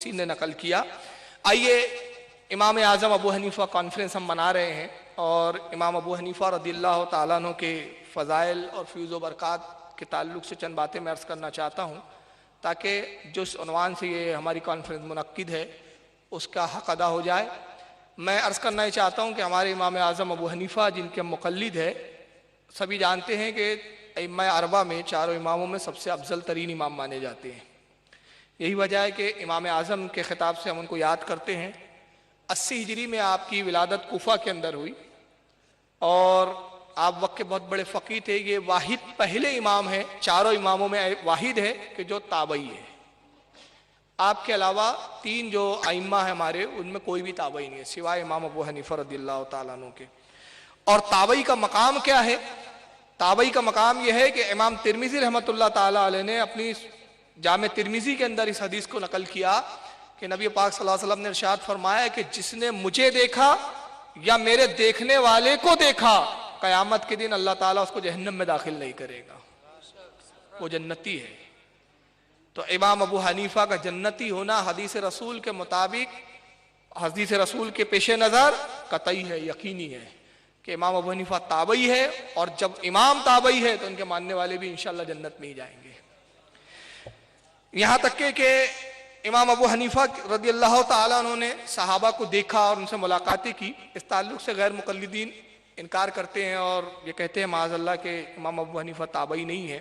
کسی نے نقل کیا۔ آئیے امام اعظم ابو حنیفہ کانفرنس ہم منا رہے ہیں اور امام ابو حنیفہ رضی اللہ تعالیٰ عنہ کے فضائل اور فیوز و برکات کے تعلق سے چند باتیں میں عرض کرنا چاہتا ہوں تاکہ جس عنوان سے یہ ہماری کانفرنس منعقد ہے اس کا حق ادا ہو جائے۔ میں عرض کرنا یہ چاہتا ہوں کہ ہمارے امام اعظم ابو حنیفہ جن کے مقلد ہے، سبھی جانتے ہیں کہ ائمہ اربعہ میں چاروں اماموں میں سب سے افضل ترین امام مانے جاتے ہیں۔ یہی وجہ ہے کہ امام اعظم کے خطاب سے ہم ان کو یاد کرتے ہیں۔ 80 ہجری میں آپ کی ولادت کوفہ کے اندر ہوئی اور آپ وقت کے بہت بڑے فقیہ تھے۔ یہ واحد پہلے امام ہیں، چاروں اماموں میں واحد ہے کہ جو تابعی ہے۔ آپ کے علاوہ 3 جو ائمہ ہیں ہمارے، ان میں کوئی بھی تابعی نہیں ہے سوائے امام ابو حنیفہ رضی اللہ تعالیٰ عنہ کے۔ اور تابعی کا مقام کیا ہے؟ تابعی کا مقام یہ ہے کہ امام ترمذی رحمۃ اللہ تعالیٰ علیہ نے اپنی جامع ترمذی کے اندر اس حدیث کو نقل کیا کہ نبی پاک صلی اللہ علیہ وسلم نے ارشاد فرمایا کہ جس نے مجھے دیکھا یا میرے دیکھنے والے کو دیکھا، قیامت کے دن اللہ تعالیٰ اس کو جہنم میں داخل نہیں کرے گا، وہ جنتی ہے۔ تو امام ابو حنیفہ کا جنتی ہونا حدیث رسول کے مطابق، حدیث رسول کے پیش نظر قطعی ہے، یقینی ہے کہ امام ابو حنیفہ تابعی ہے، اور جب امام تابعی ہے تو ان کے ماننے والے بھی انشاءاللہ جنت میں ہی جائیں گے۔ یہاں تک کہ امام ابو حنیفہ رضی اللہ تعالیٰ عنہ نے صحابہ کو دیکھا اور ان سے ملاقاتیں کی۔ اس تعلق سے غیر مقلدین انکار کرتے ہیں اور یہ کہتے ہیں معاذ اللہ کہ امام ابو حنیفہ تابعی نہیں ہے۔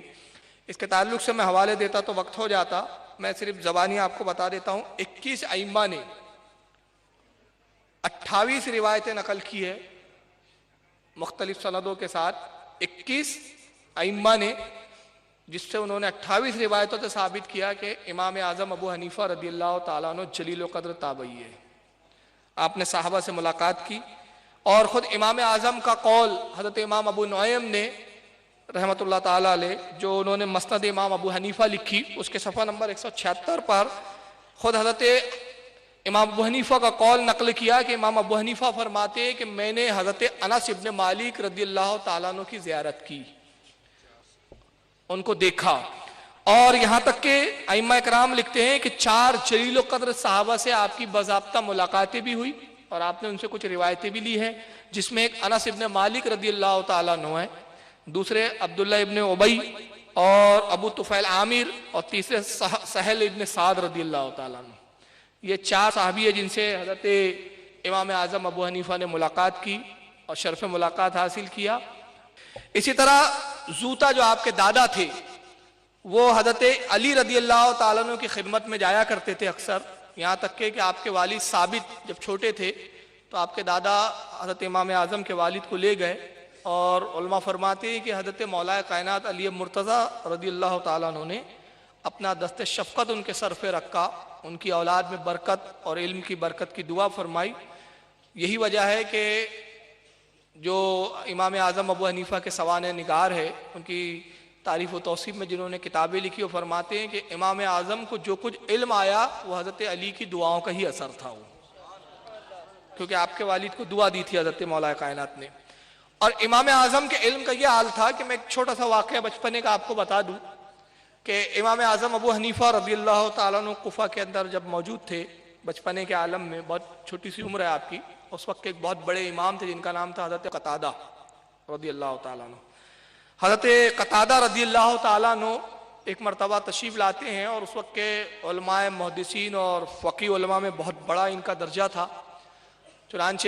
اس کے تعلق سے میں حوالے دیتا تو وقت ہو جاتا، میں صرف زبانی آپ کو بتا دیتا ہوں۔ 21 ائمہ نے 28 روایتیں نقل کی ہے مختلف سندوں کے ساتھ۔ 21 ائمہ نے، جس سے انہوں نے 28 روایتوں سے ثابت کیا کہ امام اعظم ابو حنیفہ رضی اللہ تعالیٰ عنہ جلیل و قدر تابعی ہے۔ آپ نے صحابہ سے ملاقات کی، اور خود امام اعظم کا قول حضرت امام ابو نعیم نے رحمۃ اللہ تعالیٰ علیہ، جو انہوں نے مسند امام ابو حنیفہ لکھی، اس کے صفحہ نمبر 176 پر خود حضرت امام ابو حنیفہ کا قول نقل کیا کہ امام ابو حنیفہ فرماتے ہیں کہ میں نے حضرت انس ابن مالک رضی اللہ تعالیٰ عنہ کی زیارت کی، ان کو دیکھا۔ اور یہاں تک کہ ائمہ اکرام لکھتے ہیں کہ 4 جلیل و قدر صحابہ سے آپ کی باضابطہ ملاقاتیں بھی ہوئی اور آپ نے ان سے کچھ روایتیں بھی لی ہیں، جس میں ایک انس ابن مالک رضی اللہ تعالیٰ عنہ ہے، دوسرے عبداللہ ابن ابی اور ابو طفیل عامر، اور تیسرے سہل ابن سعد رضی اللہ تعالیٰ عنہ۔ یہ 4 صحابی ہیں جن سے حضرت امام اعظم ابو حنیفہ نے ملاقات کی اور شرف ملاقات حاصل کیا۔ اسی طرح زوتا جو آپ کے دادا تھے، وہ حضرت علی رضی اللہ تعالیٰ عنہ کی خدمت میں جایا کرتے تھے اکثر، یہاں تک کہ آپ کے والد ثابت جب چھوٹے تھے تو آپ کے دادا حضرت امام اعظم کے والد کو لے گئے، اور علماء فرماتے ہیں کہ حضرت مولا کائنات علی مرتضیٰ رضی اللہ تعالیٰ عنہ نے اپنا دست شفقت ان کے سر پہ رکھا، ان کی اولاد میں برکت اور علم کی برکت کی دعا فرمائی۔ یہی وجہ ہے کہ جو امام اعظم ابو حنیفہ کے سوانح نگار ہے، ان کی تعریف و توصیف میں جنہوں نے کتابیں لکھی، وہ فرماتے ہیں کہ امام اعظم کو جو کچھ علم آیا وہ حضرت علی کی دعاؤں کا ہی اثر تھا، کیونکہ آپ کے والد کو دعا دی تھی حضرت مولا کائنات نے۔ اور امام اعظم کے علم کا یہ حال تھا کہ میں ایک چھوٹا سا واقعہ بچپنے کا آپ کو بتا دوں کہ امام اعظم ابو حنیفہ رضی اللہ تعالیٰ عنہ کوفہ کے اندر جب موجود تھے، بچپنے کے عالم میں، بہت چھوٹی سی عمر ہے آپ کی، اس وقت ایک بہت بڑے امام تھے جن کا نام تھا حضرت قتادہ رضی اللہ تعالیٰ عنہ۔ حضرت قتادہ رضی اللہ تعالیٰ عنہ ایک مرتبہ تشریف لاتے ہیں، اور اس وقت کے علماء محدثین اور فقیہ علماء میں بہت بڑا ان کا درجہ تھا، چنانچہ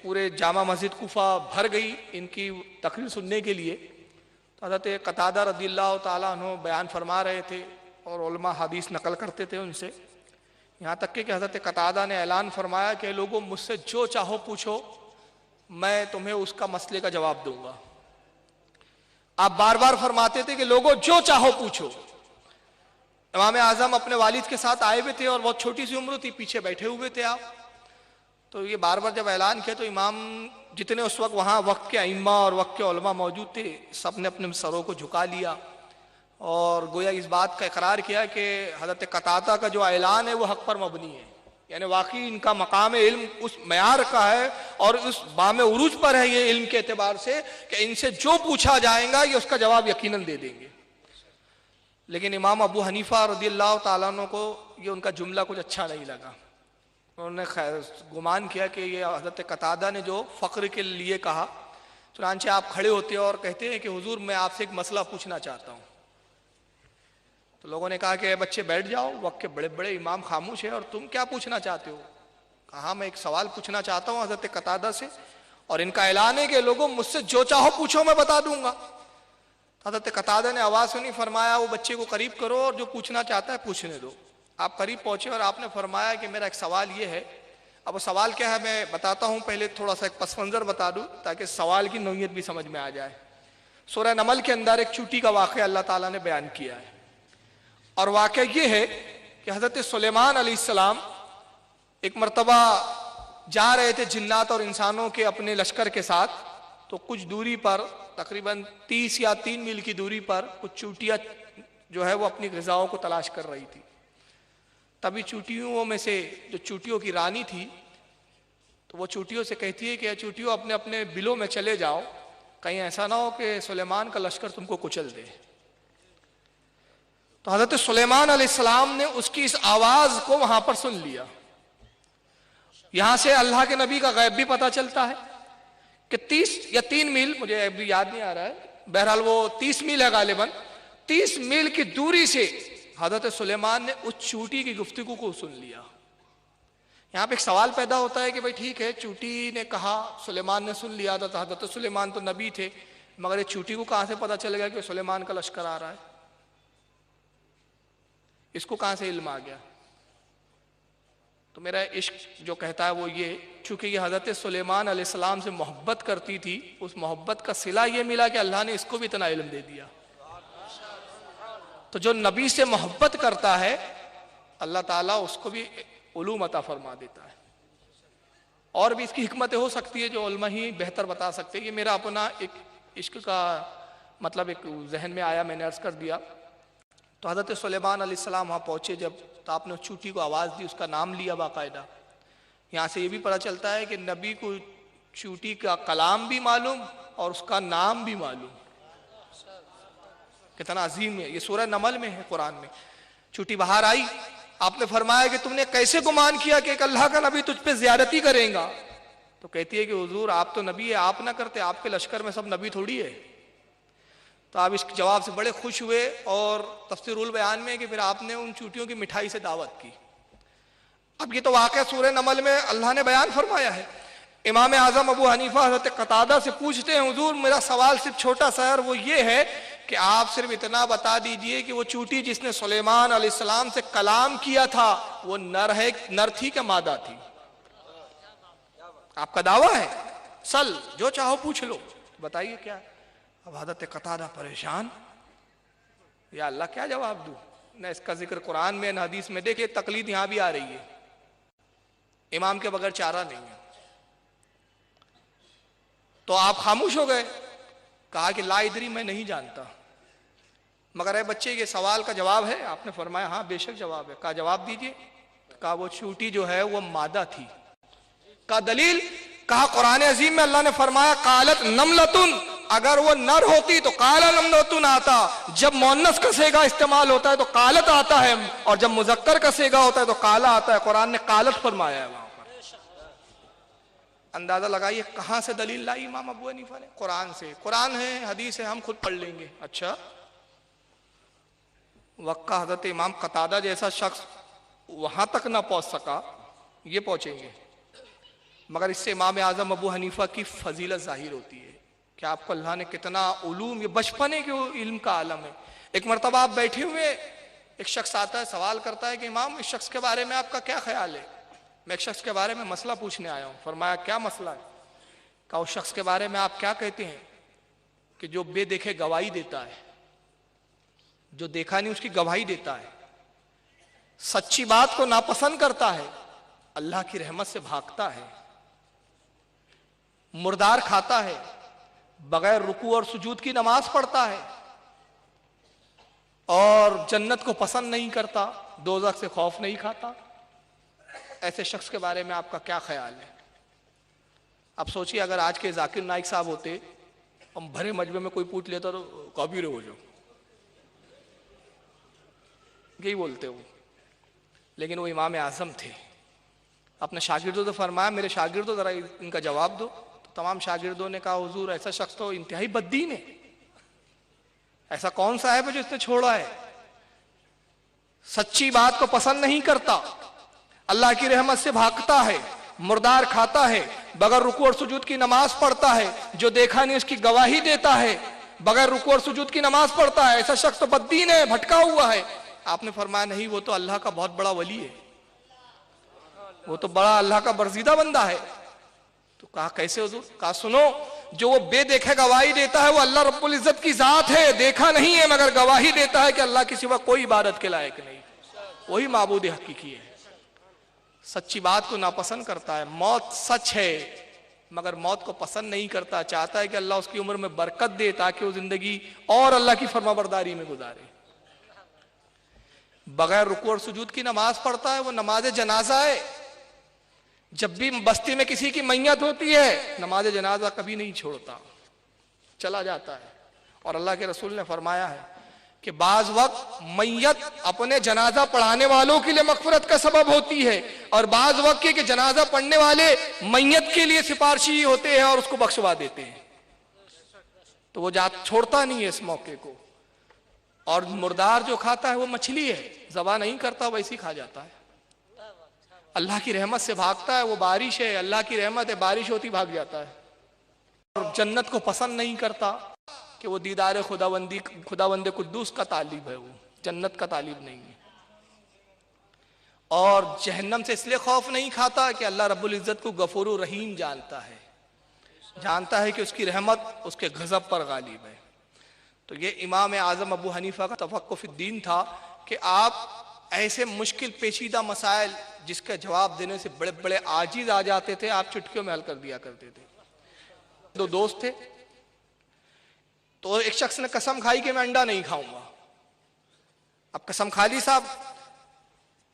پورے جامع مسجد کوفہ بھر گئی ان کی تقریر سننے کے لیے۔ تو حضرت قتادہ رضی اللہ تعالیٰ عنہ بیان فرما رہے تھے اور علماء حدیث نقل کرتے تھے ان سے، یہاں تک کہ حضرت قتادہ نے اعلان فرمایا کہ لوگوں مجھ سے جو چاہو پوچھو، میں تمہیں اس کا مسئلے کا جواب دوں گا۔ آپ بار بار فرماتے تھے کہ لوگوں جو چاہو پوچھو۔ امام اعظم اپنے والد کے ساتھ آئے ہوئے تھے اور بہت چھوٹی سی عمر تھی، پیچھے بیٹھے ہوئے تھے آپ۔ تو یہ بار بار جب اعلان کیا تو امام جتنے اس وقت وہاں وقت کے ائمہ اور وقت کے علماء موجود تھے، سب نے اپنے سروں کو جھکا لیا اور گویا اس بات کا اقرار کیا کہ حضرت قتادہ کا جو اعلان ہے وہ حق پر مبنی ہے، یعنی واقعی ان کا مقام علم اس معیار کا ہے اور اس بام عروج پر ہے یہ علم کے اعتبار سے کہ ان سے جو پوچھا جائے گا یہ اس کا جواب یقیناً دے دیں گے۔ لیکن امام ابو حنیفہ رضی اللہ تعالیٰ عنہ کو یہ ان کا جملہ کچھ اچھا نہیں لگا. انہوں نے گمان کیا کہ یہ حضرت قتادہ نے جو فقر کے لیے کہا. چنانچہ آپ کھڑے ہوتے ہیں اور کہتے ہیں کہ حضور میں آپ سے ایک مسئلہ پوچھنا چاہتا ہوں. تو لوگوں نے کہا کہ اے بچے بیٹھ جاؤ, وقت کے بڑے بڑے امام خاموش ہیں اور تم کیا پوچھنا چاہتے ہو؟ کہا میں ایک سوال پوچھنا چاہتا ہوں حضرت قتادہ سے, اور ان کا اعلان ہے کہ لوگوں مجھ سے جو چاہو پوچھو میں بتا دوں گا. حضرت قتادہ نے آواز سنی, فرمایا وہ بچے کو قریب کرو اور جو پوچھنا چاہتا ہے پوچھنے دو. آپ قریب پہنچے اور آپ نے فرمایا کہ میرا ایک سوال یہ ہے. اب وہ سوال کیا ہے میں بتاتا ہوں, پہلے تھوڑا سا ایک پس منظر بتا دوں تاکہ سوال کی نوعیت بھی سمجھ میں آ جائے. سورہ نمل کے اندر ایک چوٹی کا واقعہ اللہ تعالیٰ نے بیان کیا ہے, اور واقعہ یہ ہے کہ حضرت سلیمان علیہ السلام ایک مرتبہ جا رہے تھے جنات اور انسانوں کے اپنے لشکر کے ساتھ. تو کچھ دوری پر تقریباً 30 یا 3 میل کی دوری پر کچھ چوٹیاں جو ہے وہ اپنی غذاؤں کو تلاش کر رہی تھی. تبھی چوٹیوں میں سے جو چوٹیوں کی رانی تھی تو وہ چوٹیوں سے کہتی ہے کہ چوٹیوں اپنے اپنے بلوں میں چلے جاؤ, کہیں ایسا نہ ہو کہ سلیمان کا لشکر تم کو کچل دے. تو حضرت سلیمان علیہ السلام نے اس کی اس آواز کو وہاں پر سن لیا. یہاں سے اللہ کے نبی کا غیب بھی پتہ چلتا ہے کہ 30 یا 3 میل, مجھے ابھی یاد نہیں آ رہا ہے, بہرحال وہ 30 میل ہے غالباً, 30 میل کی دوری سے حضرت سلیمان نے اس چوٹی کی گفتگو کو سن لیا. یہاں پہ ایک سوال پیدا ہوتا ہے کہ بھئی ٹھیک ہے, چوٹی نے کہا, سلیمان نے سن لیا تھا, حضرت سلیمان تو نبی تھے, مگر یہ چوٹی کو کہاں سے پتہ چل گیا کہ سلیمان کا لشکر آ رہا ہے؟ اس کو کہاں سے علم آ گیا؟ تو میرا عشق جو کہتا ہے وہ یہ, چونکہ یہ حضرت سلیمان علیہ السلام سے محبت کرتی تھی, اس محبت کا صلہ یہ ملا کہ اللہ نے اس کو بھی اتنا علم دے دیا. تو جو نبی سے محبت کرتا ہے اللہ تعالیٰ اس کو بھی علوم عطا فرما دیتا ہے. اور بھی اس کی حکمتیں ہو سکتی ہے جو علماء ہی بہتر بتا سکتے ہیں. یہ میرا اپنا ایک عشق کا مطلب ایک ذہن میں آیا, میں نے عرض کر دیا. تو حضرت سلیمان علیہ السلام وہاں پہنچے جب, تو آپ نے اس چوٹی کو آواز دی, اس کا نام لیا باقاعدہ. یہاں سے یہ بھی پتہ چلتا ہے کہ نبی کو چوٹی کا کلام بھی معلوم اور اس کا نام بھی معلوم. کتنا عظیم ہے. یہ سورہ نمل میں ہے قرآن میں. چوٹی باہر آئی, آپ نے فرمایا کہ تم نے کیسے گمان کیا کہ ایک اللہ کا نبی تجھ پہ زیارتی کرے گا؟ تو کہتی ہے کہ حضور آپ تو نبی ہے, آپ نہ کرتے, آپ کے لشکر میں سب نبی تھوڑی ہے. تو آپ اس جواب سے بڑے خوش ہوئے, اور تفسیر البیان میں کہ پھر آپ نے ان چوٹیوں کی مٹھائی سے دعوت کی. اب یہ تو واقعہ سورہ نمل میں اللہ نے بیان فرمایا ہے. امام اعظم ابو حنیفہ حضرت قتادہ سے پوچھتے ہیں حضور میرا سوال صرف چھوٹا سا ہے, اور وہ یہ ہے کہ آپ صرف اتنا بتا دیجئے کہ وہ چوٹی جس نے سلیمان علیہ السلام سے کلام کیا تھا وہ نر تھی کہ مادہ تھی؟ آپ کا دعویٰ ہے, سل جو چاہو پوچھ لو, بتائیے کیا. اب حضرت قتادہ پریشان, یا اللہ کیا جواب دوں؟ نہ اس کا ذکر قرآن میں نہ حدیث میں. دیکھیں تقلید یہاں بھی آ رہی ہے, امام کے بغیر چارہ نہیں ہے. تو آپ خاموش ہو گئے, کہا کہ لا ادری میں نہیں جانتا. مگر اے بچے یہ سوال کا جواب ہے؟ آپ نے فرمایا ہاں بے شک جواب ہے. کہا جواب دیجئے. کہا وہ چوٹی جو ہے وہ مادہ تھی. کہا دلیل؟ کہا قرآن عظیم میں اللہ نے فرمایا قالت نملتن, اگر وہ نر ہوتی تو قالا نملتن آتا, جب مؤنث کا صیغہ استعمال ہوتا ہے تو قالت آتا ہے, اور جب مذکر کا صیغہ ہوتا ہے تو قالا آتا ہے. قرآن نے قالت فرمایا ہے وہاں پر. اندازہ لگائیے کہاں سے دلیل لائی امام ابو حنیفہ نے؟ قرآن سے. قرآن ہے, حدیث ہے, ہم خود پڑھ لیں گے. اچھا, وقت کا حضرت امام قتادہ جیسا شخص وہاں تک نہ پہنچ سکا, یہ پہنچیں گے. مگر اس سے امام اعظم ابو حنیفہ کی فضیلت ظاہر ہوتی ہے کہ آپ کو اللہ نے کتنا علوم, یہ بچپنے کے علم کا عالم ہے. ایک مرتبہ آپ بیٹھے ہوئے, ایک شخص آتا ہے سوال کرتا ہے کہ امام اس شخص کے بارے میں آپ کا کیا خیال ہے؟ میں ایک شخص کے بارے میں مسئلہ پوچھنے آیا ہوں. فرمایا کیا مسئلہ ہے؟ کہا اس شخص کے بارے میں آپ کیا کہتے ہیں کہ جو بے دیکھے گواہی دیتا ہے, جو دیکھا نہیں اس کی گواہی دیتا ہے, سچی بات کو ناپسند کرتا ہے, اللہ کی رحمت سے بھاگتا ہے, مردار کھاتا ہے, بغیر رکوع اور سجود کی نماز پڑھتا ہے, اور جنت کو پسند نہیں کرتا, دوزخ سے خوف نہیں کھاتا. ایسے شخص کے بارے میں آپ کا کیا خیال ہے؟ اب سوچئے اگر آج کے ذاکر نائک صاحب ہوتے, ہم بھرے مجمع میں کوئی پوچھ لیتا تو کافر ہو جاؤ. یہی بولتے وہ، لیکن وہ امام اعظم تھے. اپنے شاگردوں سے فرمایا میرے شاگردوں ذرا ان کا جواب دو. تو تمام شاگردوں نے کہا حضور ایسا شخص تو انتہائی بددین ہے، ایسا کون سا ہے جو اس نے چھوڑا ہے، سچی بات کو پسند نہیں کرتا، اللہ کی رحمت سے بھاگتا ہے، مردار کھاتا ہے، بغیر رکوع اور سجود کی نماز پڑھتا ہے، جو دیکھا نہیں اس کی گواہی دیتا ہے، بغیر رکوع اور سجود کی نماز پڑھتا ہے، ایسا شخص تو بددین ہے، بھٹکا ہوا ہے. آپ نے فرمایا نہیں، وہ تو اللہ کا بہت بڑا ولی ہے، وہ تو بڑا اللہ کا برزیدہ بندہ ہے. تو کہا کیسے حضور؟ کہا سنو، جو وہ بے دیکھے گواہی دیتا ہے وہ اللہ رب العزت کی ذات ہے، دیکھا نہیں ہے مگر گواہی دیتا ہے کہ اللہ کے سوا کوئی عبادت کے لائق نہیں، وہی معبود حقیقی ہے. سچی بات کو ناپسند کرتا ہے، موت سچ ہے مگر موت کو پسند نہیں کرتا، چاہتا ہے کہ اللہ اس کی عمر میں برکت دے تاکہ وہ زندگی اور اللہ کی فرما برداری میں گزارے. بغیر رکوع اور سجود کی نماز پڑھتا ہے، وہ نماز جنازہ ہے. جب بھی بستی میں کسی کی میت ہوتی ہے نماز جنازہ کبھی نہیں چھوڑتا، چلا جاتا ہے. اور اللہ کے رسول نے فرمایا ہے کہ بعض وقت میت اپنے جنازہ پڑھانے والوں کے لیے مغفرت کا سبب ہوتی ہے، اور بعض وقت کہ جنازہ پڑھنے والے میت کے لیے سفارشی ہوتے ہیں اور اس کو بخشوا دیتے ہیں. تو وہ چھوڑتا نہیں ہے اس موقع کو. اور مردار جو کھاتا ہے وہ مچھلی ہے، ذبح نہیں کرتا ویسی کھا جاتا ہے. اللہ کی رحمت سے بھاگتا ہے، وہ بارش ہے، اللہ کی رحمت ہے، بارش ہوتی بھاگ جاتا ہے. اور جنت کو پسند نہیں کرتا کہ وہ دیدار خداوند قدوس کا طالب ہے، وہ جنت کا طالب نہیں ہے. اور جہنم سے اس لیے خوف نہیں کھاتا کہ اللہ رب العزت کو غفور و رحیم جانتا ہے، جانتا ہے کہ اس کی رحمت اس کے غضب پر غالب ہے. تو یہ امام اعظم ابو حنیفہ کا تفقہ فی الدین تھا کہ آپ ایسے مشکل پیچیدہ مسائل جس کا جواب دینے سے بڑے بڑے عاجز آ جاتے تھے، آپ چٹکیوں میں حل کر دیا کرتے تھے. دو دوست تھے، تو ایک شخص نے قسم کھائی کہ میں انڈا نہیں کھاؤں گا. اب قسم کھا لی صاحب.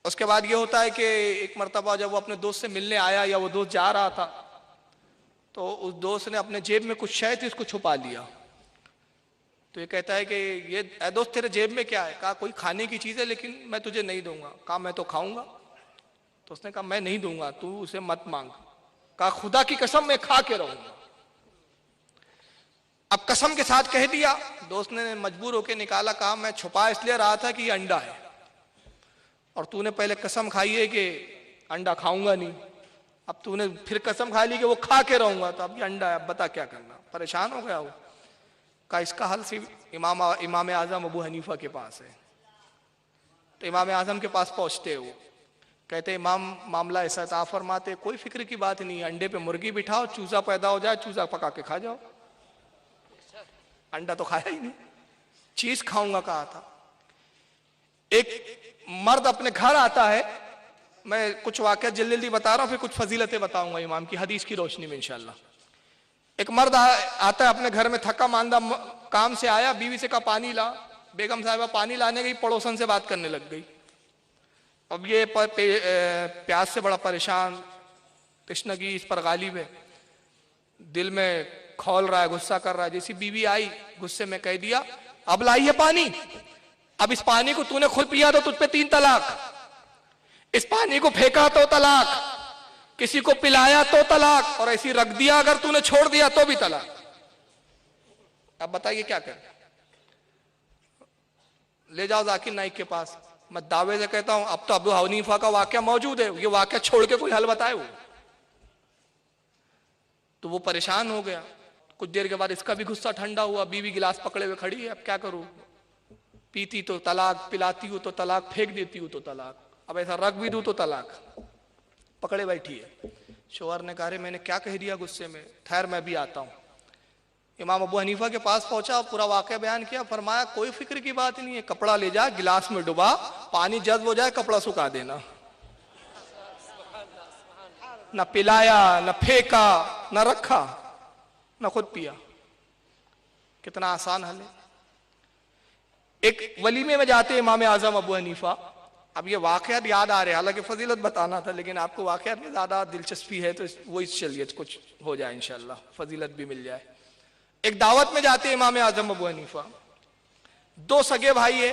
اس کے بعد یہ ہوتا ہے کہ ایک مرتبہ جب وہ اپنے دوست سے ملنے آیا یا وہ دوست جا رہا تھا تو اس دوست نے اپنے جیب میں کچھ شے تھی اس کو چھپا لیا. تو یہ کہتا ہے کہ یہ اے دوست تیرے جیب میں کیا ہے؟ کہا کوئی کھانے کی چیز ہے لیکن میں تجھے نہیں دوں گا. کہا میں تو کھاؤں گا. تو اس نے کہا میں نہیں دوں گا، تو اسے مت مانگ. کہا خدا کی قسم میں کھا کے رہوں گا. اب قسم کے ساتھ کہہ دیا. دوست نے مجبور ہو کے نکالا، کہا میں چھپا اس لیے رہا تھا کہ یہ انڈا ہے، اور تو نے پہلے قسم کھائی ہے کہ انڈا کھاؤں گا نہیں، اب تو نے پھر قسم کھا لی کہ وہ کھا کے رہوں گا، تو اب یہ انڈا ہے، اب بتا کیا کرنا. پریشان ہو گیا وہ. کہا اس کا حل صرف امام اعظم ابو حنیفہ کے پاس ہے. تو امام اعظم کے پاس پہنچتے وہ کہتے امام معاملہ ایسا عطا فرماتے، کوئی فکر کی بات نہیں، انڈے پہ مرغی بٹھاؤ، چوزا پیدا ہو جائے، چوزا پکا کے کھا جاؤ. انڈا تو کھایا ہی نہیں، چیز کھاؤں گا کہا تھا. ایک مرد اپنے گھر آتا ہے، میں کچھ واقعات جلدی بتا رہا ہوں، پھر کچھ فضیلتیں بتاؤں گا امام کی حدیث کی روشنی میں انشاءاللہ. ایک مرد آتا ہے اپنے گھر میں، تھکا ماندہ کام سے آیا، بیوی سے کہا پانی لا. بیگم صاحبہ پانی لانے گئی، پڑوسن سے بات کرنے لگ گئی. اب یہ پیاس سے بڑا پریشان، تشنگی اس پر غالب ہے، دل میں کھول رہا ہے، غصہ کر رہا ہے. جیسی بیوی آئی غصے میں کہہ دیا اب لائی ہے پانی، اب اس پانی کو تو نے خود پیا تو تجھ پہ 3 طلاق، اس پانی کو پھینکا تو طلاق، کسی کو پلایا تو طلاق، اور ایسی رکھ دیا اگر تو نے چھوڑ دیا تو بھی طلاق. اب بتائیے کیا کریں؟ لے جاؤ ذاکر نائک کے پاس. میں دعوے سے کہتا ہوں اب تو ابو حنیفہ کا واقعہ موجود ہے، یہ واقعہ چھوڑ کے کوئی حل بتائے وہ. تو وہ پریشان ہو گیا. کچھ دیر کے بعد اس کا بھی غصہ ٹھنڈا ہوا. بیوی گلاس پکڑے ہوئے کھڑی ہے، اب کیا کروں؟ پیتی تو طلاق، پلاتی ہوں تو طلاق، پھینک دیتی ہوں تو طلاق، اب ایسا رکھ بھی دوں تو طلاق. پکڑے بیٹھی ہے. شوہر نے کہا میں نے کیا کہہ دیا غصے میں، ٹھہر میں بھی آتا ہوں. امام ابو حنیفہ کے پاس پہنچا، پورا واقعہ بیان کیا. فرمایا کوئی فکر کی بات نہیں ہے، کپڑا لے جا، گلاس میں ڈبا، پانی جذب ہو جائے کپڑا سکھا دینا. نہ پلایا، نہ پھینکا، نہ رکھا، نہ خود پیا. کتنا آسان حل ہے. ایک ولیمے میں جاتے امام اعظم ابو حنیفہ. اب یہ واقعات یاد آ رہے ہیں، حالانکہ فضیلت بتانا تھا لیکن آپ کو واقعات میں زیادہ دلچسپی ہے تو وہی چلیے کچھ ہو جائے انشاءاللہ، فضیلت بھی مل جائے. ایک دعوت میں جاتے امام اعظم ابو حنیفہ. 2 سگے بھائی ہیں،